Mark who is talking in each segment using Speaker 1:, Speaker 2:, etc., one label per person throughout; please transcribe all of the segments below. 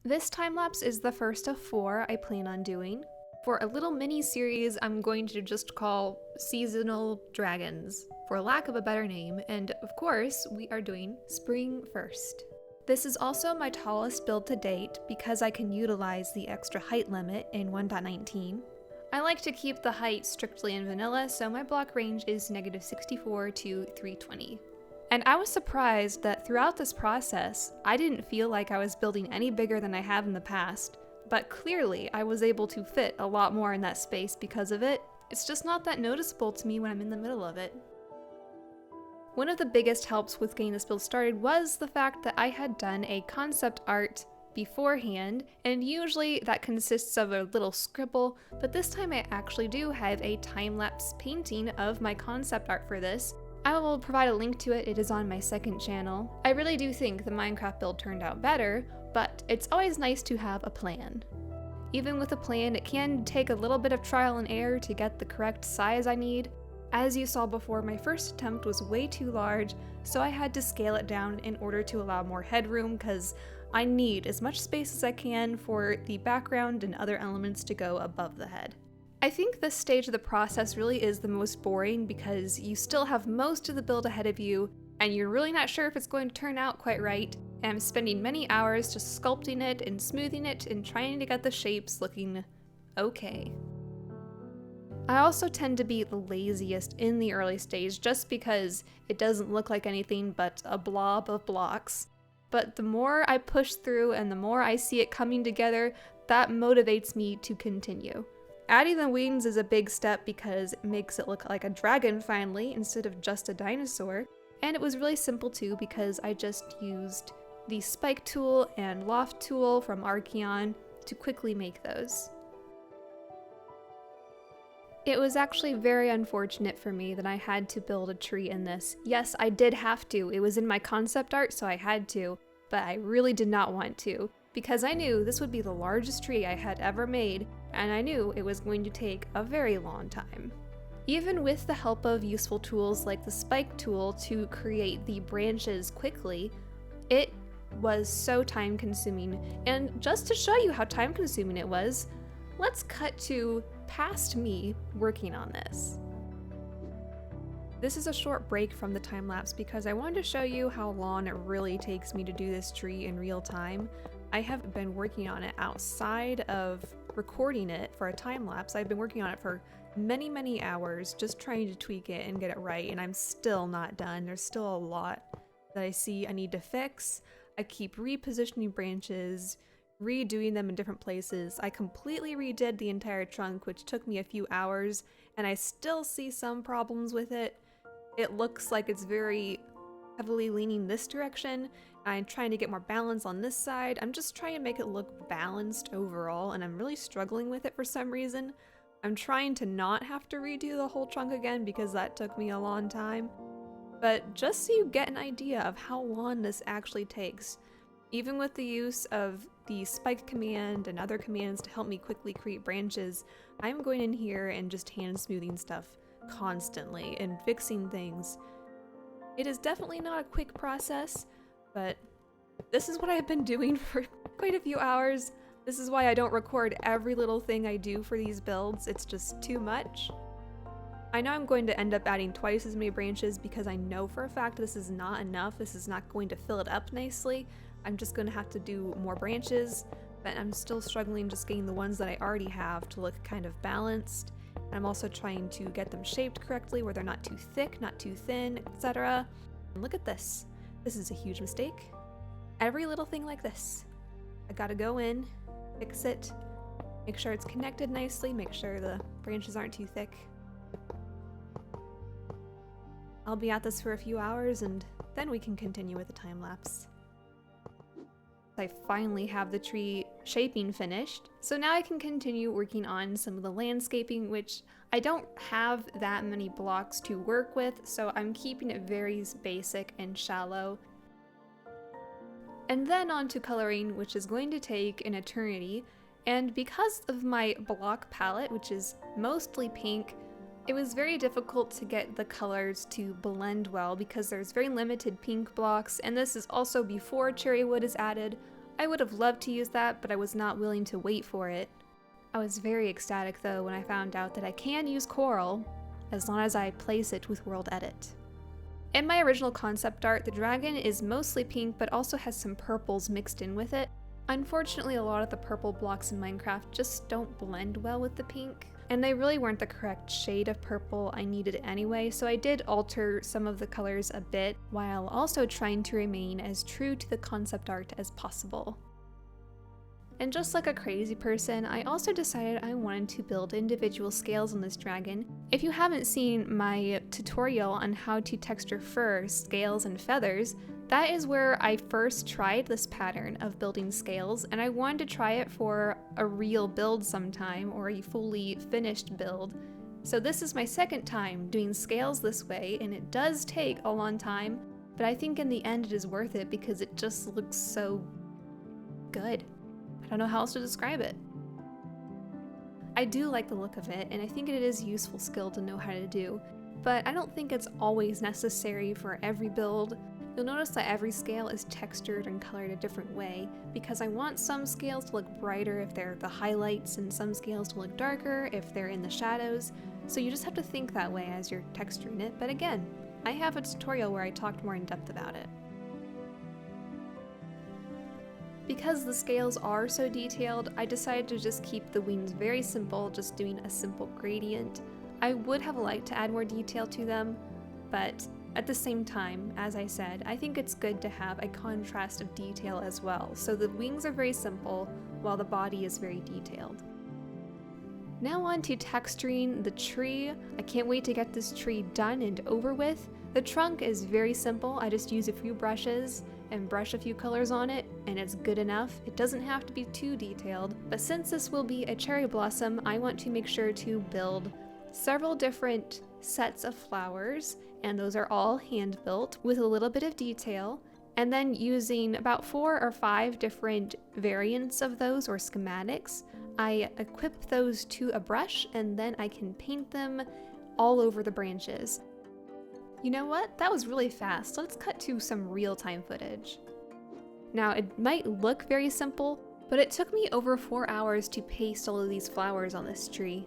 Speaker 1: This time lapse is the first of 4 I plan on doing. For a little mini series I'm going to just call Seasonal Dragons, for lack of a better name, and of course we are doing Spring first. This is also my tallest build to date because I can utilize the extra height limit in 1.19. I like to keep the height strictly in vanilla, so my block range is -64 to 320. And I was surprised that throughout this process, I didn't feel like I was building any bigger than I have in the past, but clearly I was able to fit a lot more in that space because of it. It's just not that noticeable to me when I'm in the middle of it. One of the biggest helps with getting this build started was the fact that I had done a concept art beforehand, and usually that consists of a little scribble, but this time I actually do have a time-lapse painting of my concept art for this. I will provide a link to it, it is on my second channel. I really do think the Minecraft build turned out better, but it's always nice to have a plan. Even with a plan, it can take a little bit of trial and error to get the correct size I need. As you saw before, my first attempt was way too large, so I had to scale it down in order to allow more headroom because I need as much space as I can for the background and other elements to go above the head. I think this stage of the process really is the most boring because you still have most of the build ahead of you and you're really not sure if it's going to turn out quite right, and I'm spending many hours just sculpting it and smoothing it and trying to get the shapes looking okay. I also tend to be the laziest in the early stage just because it doesn't look like anything but a blob of blocks. But the more I push through and the more I see it coming together, that motivates me to continue. Adding the wings is a big step because it makes it look like a dragon finally instead of just a dinosaur, and it was really simple too because I just used the spike tool and loft tool from Archeon to quickly make those. It was actually very unfortunate for me that I had to build a tree in this. Yes, I did have to. It was in my concept art, so I had to, but I really did not want to, because I knew this would be the largest tree I had ever made, and I knew it was going to take a very long time. Even with the help of useful tools like the spike tool to create the branches quickly, it was so time consuming. And just to show you how time consuming it was, let's cut to past me working on this. This is a short break from the time lapse because I wanted to show you how long it really takes me to do this tree in real time. I have been working on it outside of recording it for a time lapse. I've been working on it for many hours just trying to tweak it and get it right, and I'm still not done. There's still a lot that I see I need to fix. I keep repositioning branches, redoing them in different places. I completely redid the entire trunk, which took me a few hours, and I still see some problems with it. It looks like it's very heavily leaning this direction. I'm trying to get more balance on this side. I'm just trying to make it look balanced overall, and I'm really struggling with it for some reason. I'm trying to not have to redo the whole trunk again because that took me a long time. But just so you get an idea of how long this actually takes, even with the use of the spike command and other commands to help me quickly create branches, I'm going in here and just hand smoothing stuff constantly and fixing things. It is definitely not a quick process, but this is what I've been doing for quite a few hours. This is why I don't record every little thing I do for these builds, it's just too much. I know I'm going to end up adding twice as many branches because I know for a fact this is not enough, this is not going to fill it up nicely. I'm just going to have to do more branches, but I'm still struggling just getting the ones that I already have to look kind of balanced. And I'm also trying to get them shaped correctly where they're not too thick, not too thin, etc. And look at this. This is a huge mistake. Every little thing like this. I gotta go in, fix it, make sure it's connected nicely, make sure the branches aren't too thick. I'll be at this for a few hours and then we can continue with the time lapse. I finally have the tree shaping finished, so now I can continue working on some of the landscaping, which I don't have that many blocks to work with, so I'm keeping it very basic and shallow. And then on to coloring, which is going to take an eternity, and because of my block palette, which is mostly pink, it was very difficult to get the colors to blend well because there's very limited pink blocks, and this is also before cherry wood is added. I would have loved to use that, but I was not willing to wait for it. I was very ecstatic though when I found out that I can use coral as long as I place it with World Edit. In my original concept art, the dragon is mostly pink but also has some purples mixed in with it. Unfortunately, a lot of the purple blocks in Minecraft just don't blend well with the pink, and they really weren't the correct shade of purple I needed anyway, so I did alter some of the colors a bit while also trying to remain as true to the concept art as possible. And just like a crazy person, I also decided I wanted to build individual scales on this dragon. If you haven't seen my tutorial on how to texture fur, scales, and feathers, that is where I first tried this pattern of building scales, and I wanted to try it for a real build sometime, or a fully finished build. So this is my second time doing scales this way, and it does take a long time, but I think in the end it is worth it because it just looks so good. I don't know how else to describe it. I do like the look of it, and I think it is a useful skill to know how to do, but I don't think it's always necessary for every build. You'll notice that every scale is textured and colored a different way, because I want some scales to look brighter if they're the highlights, and some scales to look darker if they're in the shadows, so you just have to think that way as you're texturing it, but again, I have a tutorial where I talked more in depth about it. Because the scales are so detailed, I decided to just keep the wings very simple, just doing a simple gradient. I would have liked to add more detail to them, but at the same time, as I said, I think it's good to have a contrast of detail as well. So the wings are very simple, while the body is very detailed. Now on to texturing the tree. I can't wait to get this tree done and over with. The trunk is very simple. I just use a few brushes and brush a few colors on it, and it's good enough. It doesn't have to be too detailed, but since this will be a cherry blossom, I want to make sure to build several different sets of flowers, and those are all hand built with a little bit of detail, and then using about 4 or 5 different variants of those or schematics. I equip those to a brush, and then I can paint them all over the branches. You know what? That was really fast. Let's cut to some real-time footage. Now, it might look very simple, but it took me over 4 hours to paste all of these flowers on this tree.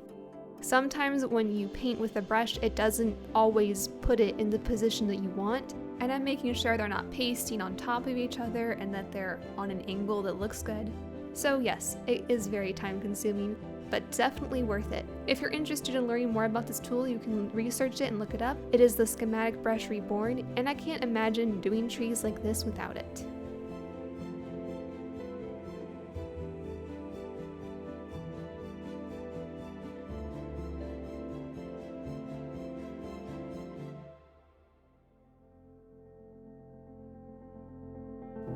Speaker 1: Sometimes when you paint with a brush, it doesn't always put it in the position that you want, and I'm making sure they're not pasting on top of each other and that they're on an angle that looks good. So yes, it is very time consuming, but definitely worth it. If you're interested in learning more about this tool, you can research it and look it up. It is the Schematic Brush Reborn, and I can't imagine doing trees like this without it.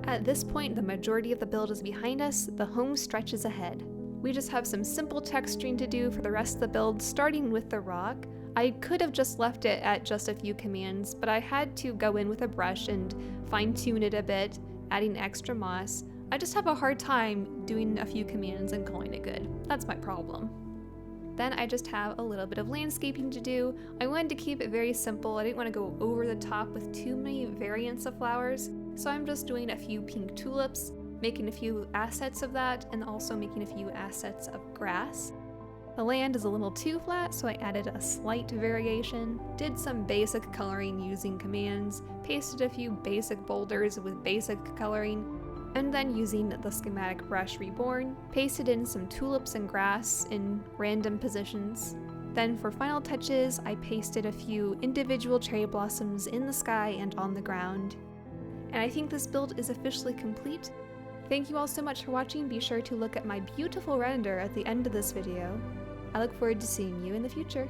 Speaker 1: At this point, the majority of the build is behind us, the home stretches ahead. We just have some simple texturing to do for the rest of the build, starting with the rock. I could have just left it at just a few commands, but I had to go in with a brush and fine-tune it a bit, adding extra moss. I just have a hard time doing a few commands and calling it good. That's my problem. Then I just have a little bit of landscaping to do. I wanted to keep it very simple. I didn't want to go over the top with too many variants of flowers, so I'm just doing a few pink tulips, making a few assets of that, and also making a few assets of grass. The land is a little too flat, so I added a slight variation, did some basic coloring using commands, pasted a few basic boulders with basic coloring, and then using the Schematic Brush Reborn, pasted in some tulips and grass in random positions. Then for final touches, I pasted a few individual cherry blossoms in the sky and on the ground. And I think this build is officially complete. Thank you all so much for watching. Be sure to look at my beautiful render at the end of this video. I look forward to seeing you in the future.